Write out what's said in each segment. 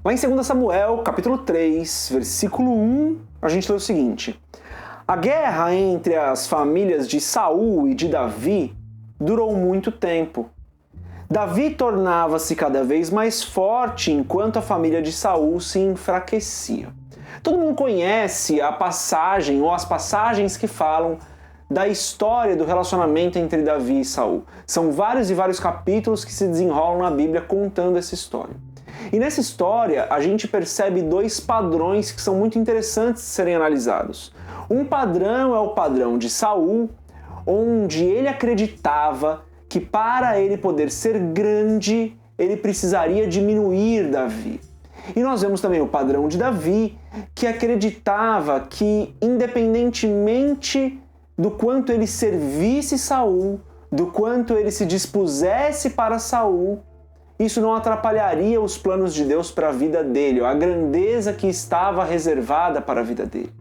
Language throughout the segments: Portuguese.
Lá em 2 Samuel, capítulo 3, versículo 1, a gente lê o seguinte: a guerra entre as famílias de Saul e de Davi durou muito tempo. Davi tornava-se cada vez mais forte enquanto a família de Saul se enfraquecia. Todo mundo conhece a passagem ou as passagens que falam da história do relacionamento entre Davi e Saul. São vários e vários capítulos que se desenrolam na Bíblia contando essa história. E nessa história a gente percebe dois padrões que são muito interessantes de serem analisados. Um padrão é o padrão de Saul, onde ele acreditava que para ele poder ser grande, ele precisaria diminuir Davi. E nós vemos também o padrão de Davi, que acreditava que, independentemente do quanto ele servisse Saul, do quanto ele se dispusesse para Saul, isso não atrapalharia os planos de Deus para a vida dele, ou a grandeza que estava reservada para a vida dele.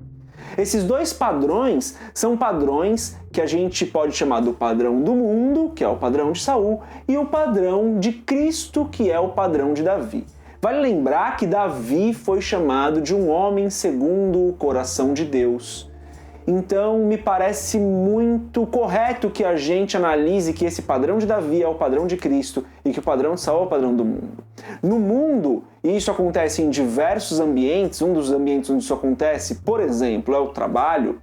Esses dois padrões são padrões que a gente pode chamar do padrão do mundo, que é o padrão de Saul, e o padrão de Cristo, que é o padrão de Davi. Vale lembrar que Davi foi chamado de um homem segundo o coração de Deus. Então, me parece muito correto que a gente analise que esse padrão de Davi é o padrão de Cristo e que o padrão de Saul é o padrão do mundo. No mundo, e isso acontece em diversos ambientes, um dos ambientes onde isso acontece, por exemplo, é o trabalho.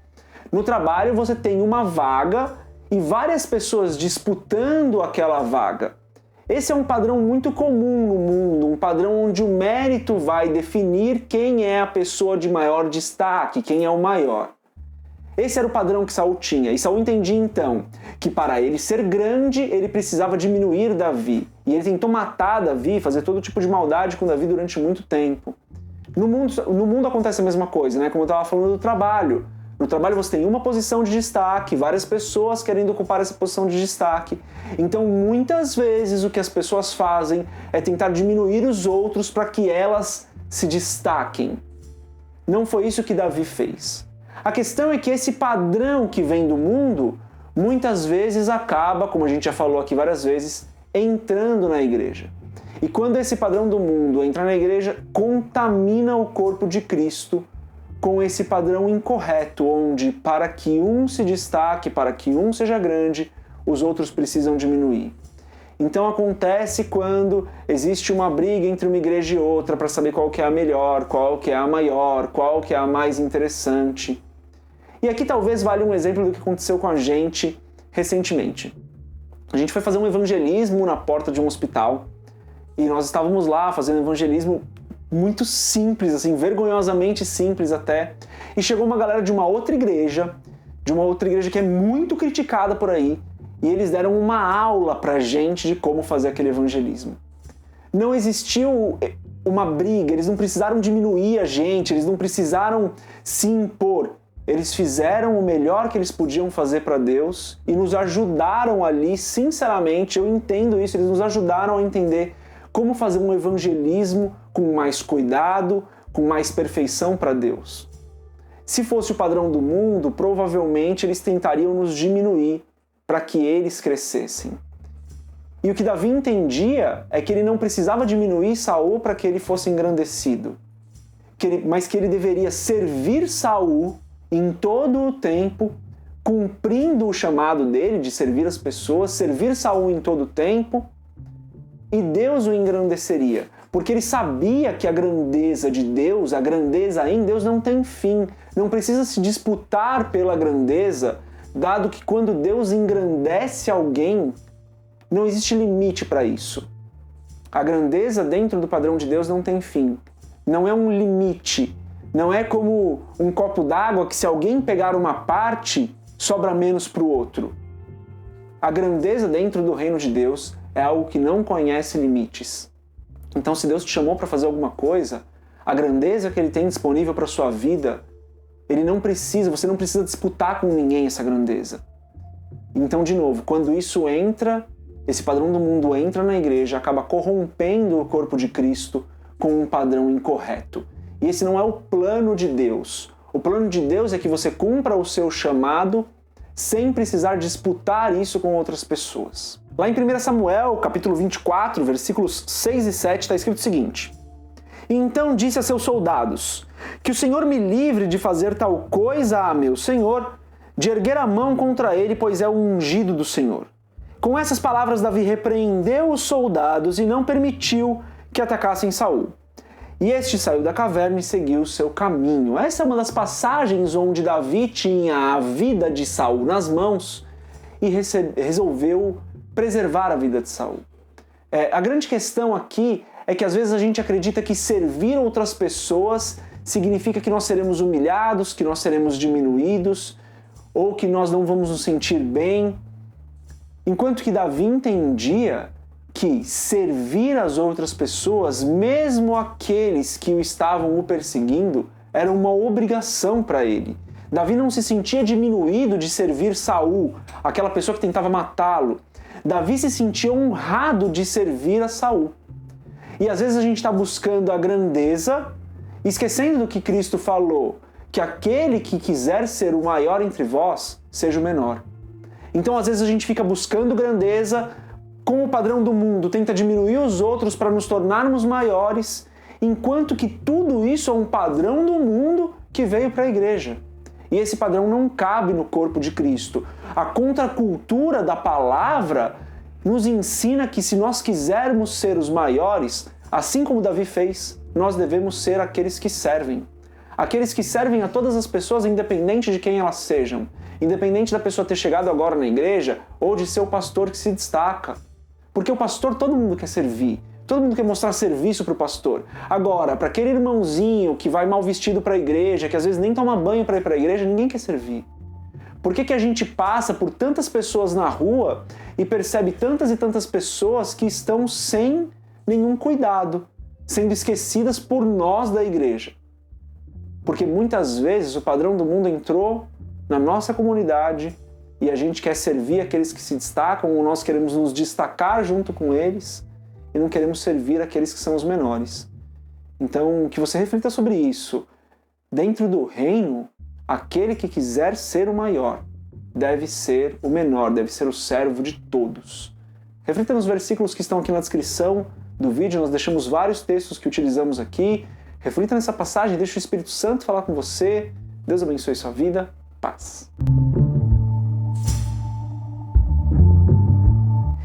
No trabalho você tem uma vaga e várias pessoas disputando aquela vaga. Esse é um padrão muito comum no mundo, um padrão onde o mérito vai definir quem é a pessoa de maior destaque, quem é o maior. Esse era o padrão que Saul tinha, e Saul entendia então que para ele ser grande, ele precisava diminuir Davi. E ele tentou matar Davi, fazer todo tipo de maldade com Davi durante muito tempo. No mundo acontece a mesma coisa, né? Como eu estava falando do trabalho. No trabalho você tem uma posição de destaque, várias pessoas querendo ocupar essa posição de destaque. Então muitas vezes o que as pessoas fazem é tentar diminuir os outros para que elas se destaquem. Não foi isso que Davi fez. A questão é que esse padrão que vem do mundo, muitas vezes acaba, como a gente já falou aqui várias vezes, entrando na igreja. E quando esse padrão do mundo entra na igreja, contamina o corpo de Cristo com esse padrão incorreto, onde para que um se destaque, para que um seja grande, os outros precisam diminuir. Então acontece quando existe uma briga entre uma igreja e outra para saber qual que é a melhor, qual que é a maior, qual que é a mais interessante. E aqui talvez valha um exemplo do que aconteceu com a gente recentemente. A gente foi fazer um evangelismo na porta de um hospital e nós estávamos lá fazendo evangelismo muito simples, assim, vergonhosamente simples até. E chegou uma galera de uma outra igreja que é muito criticada por aí, e eles deram uma aula pra gente de como fazer aquele evangelismo. Não existiu uma briga, eles não precisaram diminuir a gente, eles não precisaram se impor. Eles fizeram o melhor que eles podiam fazer para Deus e nos ajudaram ali, sinceramente, eu entendo isso, eles nos ajudaram a entender como fazer um evangelismo com mais cuidado, com mais perfeição para Deus. Se fosse o padrão do mundo, provavelmente eles tentariam nos diminuir para que eles crescessem. E o que Davi entendia é que ele não precisava diminuir Saul para que ele fosse engrandecido, mas que ele deveria servir Saul em todo o tempo, cumprindo o chamado dele de servir as pessoas, servir Saul em todo o tempo, e Deus o engrandeceria, porque ele sabia que a grandeza de Deus, a grandeza em Deus não tem fim, não precisa se disputar pela grandeza, dado que quando Deus engrandece alguém, não existe limite para isso. A grandeza dentro do padrão de Deus não tem fim, não é um limite, não é como um copo d'água que se alguém pegar uma parte, sobra menos para o outro. A grandeza dentro do reino de Deus é algo que não conhece limites. Então, se Deus te chamou para fazer alguma coisa, a grandeza que Ele tem disponível para a sua vida, você não precisa disputar com ninguém essa grandeza. Então, de novo, quando isso entra, esse padrão do mundo entra na igreja, acaba corrompendo o corpo de Cristo com um padrão incorreto. E esse não é o plano de Deus. O plano de Deus é que você cumpra o seu chamado sem precisar disputar isso com outras pessoas. Lá em 1 Samuel, capítulo 24, versículos 6 e 7, está escrito o seguinte: E então disse a seus soldados: que o Senhor me livre de fazer tal coisa a meu senhor, de erguer a mão contra ele, pois é o ungido do Senhor. Com essas palavras, Davi repreendeu os soldados e não permitiu que atacassem Saul. E este saiu da caverna e seguiu o seu caminho. Essa é uma das passagens onde Davi tinha a vida de Saul nas mãos e resolveu preservar a vida de Saul. A grande questão aqui é que às vezes a gente acredita que servir outras pessoas significa que nós seremos humilhados, que nós seremos diminuídos, ou que nós não vamos nos sentir bem. Enquanto que Davi entendia que servir as outras pessoas, mesmo aqueles que o estavam o perseguindo, era uma obrigação para ele. Davi não se sentia diminuído de servir Saul, aquela pessoa que tentava matá-lo. Davi se sentia honrado de servir a Saul. E às vezes a gente está buscando a grandeza, esquecendo do que Cristo falou, que aquele que quiser ser o maior entre vós, seja o menor. Então às vezes a gente fica buscando grandeza com o padrão do mundo, tenta diminuir os outros para nos tornarmos maiores, enquanto que tudo isso é um padrão do mundo que veio para a igreja. E esse padrão não cabe no corpo de Cristo. A contracultura da palavra nos ensina que se nós quisermos ser os maiores, assim como Davi fez, nós devemos ser aqueles que servem. Aqueles que servem a todas as pessoas, independente de quem elas sejam. Independente da pessoa ter chegado agora na igreja ou de ser o pastor que se destaca. Porque o pastor todo mundo quer servir. Todo mundo quer mostrar serviço para o pastor. Agora, para aquele irmãozinho que vai mal vestido para a igreja, que às vezes nem toma banho para ir para a igreja, ninguém quer servir. Por que a gente passa por tantas pessoas na rua e percebe tantas e tantas pessoas que estão sem nenhum cuidado, sendo esquecidas por nós da igreja? Porque muitas vezes o padrão do mundo entrou na nossa comunidade e a gente quer servir aqueles que se destacam, ou nós queremos nos destacar junto com eles e não queremos servir aqueles que são os menores. Então, que você reflita sobre isso. Dentro do reino, aquele que quiser ser o maior deve ser o menor, deve ser o servo de todos. Reflita nos versículos que estão aqui na descrição do vídeo, nós deixamos vários textos que utilizamos aqui. Reflita nessa passagem, deixa o Espírito Santo falar com você. Deus abençoe sua vida. Paz.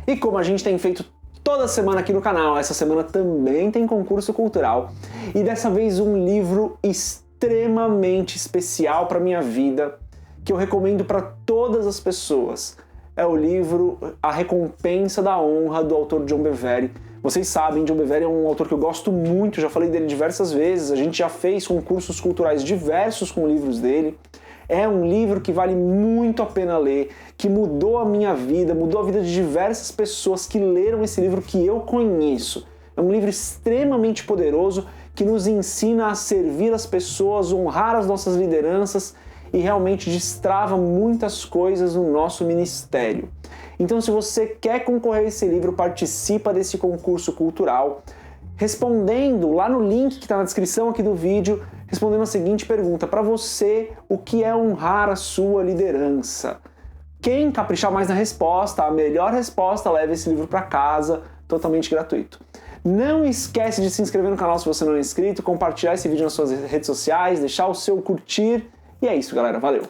E como a gente tem feito toda semana aqui no canal, essa semana também tem concurso cultural. E dessa vez um livro extremamente especial para minha vida, que eu recomendo para todas as pessoas. É o livro A Recompensa da Honra, do autor John Bevere. Vocês sabem, John Bevere é um autor que eu gosto muito, já falei dele diversas vezes, a gente já fez concursos culturais diversos com livros dele. É um livro que vale muito a pena ler, que mudou a minha vida, mudou a vida de diversas pessoas que leram esse livro que eu conheço. É um livro extremamente poderoso que nos ensina a servir as pessoas, honrar as nossas lideranças e realmente destrava muitas coisas no nosso ministério. Então, se você quer concorrer a esse livro, participa desse concurso cultural, respondendo lá no link que está na descrição aqui do vídeo, respondendo a seguinte pergunta: para você, o que é honrar a sua liderança? Quem caprichar mais na resposta, a melhor resposta, leva esse livro para casa, totalmente gratuito. Não esquece de se inscrever no canal se você não é inscrito, compartilhar esse vídeo nas suas redes sociais, deixar o seu curtir. E é isso, galera. Valeu!